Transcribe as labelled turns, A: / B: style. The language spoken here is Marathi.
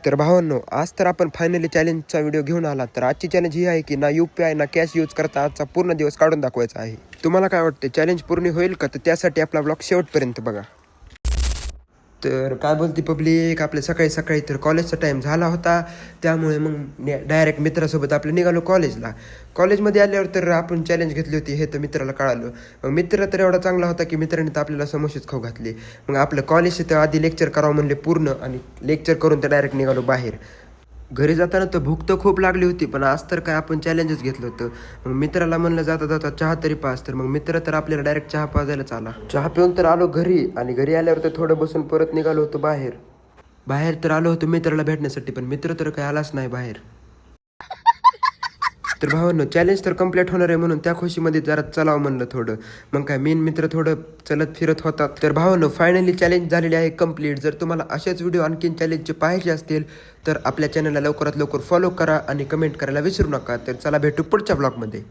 A: तर भावांनो, आज तर आपण फायनली चॅलेंजचा व्हिडिओ घेऊन आला. तर आजची चॅलेंज ही आहे की ना UPI ना कॅश यूज करता आजचा पूर्ण दिवस काढून दाखवायचा आहे. तुम्हाला काय वाटते, चॅलेंज पूर्ण होईल का? तर त्यासाठी आपला ब्लॉग शेवटपर्यंत बघा. तर काय बोलते पब्लिक, आपल्या सकाळी सकाळी तर कॉलेजचा टाईम झाला होता, त्यामुळे मग डायरेक्ट मित्रासोबत आपलं निघालो कॉलेजला. कॉलेजमध्ये आल्यावर तर आपण चॅलेंज घेतली होती हे तर मित्राला कळालं. मग मित्र तर एवढा चांगला होता की मित्राने तर आपल्याला समोसेच खाऊ घातले. मग आपलं कॉलेज तर आधी लेक्चर करावं म्हणले पूर्ण, आणि लेक्चर करून तर डायरेक्ट निघालो बाहेर. घरी जाताना तर भूक तर खूप लागली होती, पण आज तर काय आपण चॅलेंजच घेतलं होतं. मग मित्राला म्हणलं जाता जाता चहा तरी पास, तर मग मित्र तर आपल्याला डायरेक्ट चहा पाजायलाच आला. चहा पिऊन तर आलो घरी, आणि घरी आल्यावर तर थोडं बसून परत निघालो होतो बाहेर. बाहेर तर आलो होतो मित्राला भेटण्यासाठी, पण मित्र तर काय आलाच नाही बाहेर. तर भावांनो, चॅलेंज तर कंप्लीट होणार आहे म्हणून त्या खुशीमध्ये जरा चलावं म्हणलं थोडं. मग काय मेन मित्र थोडं चलत फिरत होतात. तर भावांनो, फायनली चॅलेंज झालेली आहे कंप्लीट. जर तुम्हाला असेच व्हिडिओ आणखीन चॅलेंजचे पाहायचे असतील तर आपल्या चॅनलला लवकरात लवकर फॉलो करा आणि कमेंट करायला विसरू नका. तर चला भेटू पुढच्या ब्लॉगमध्ये.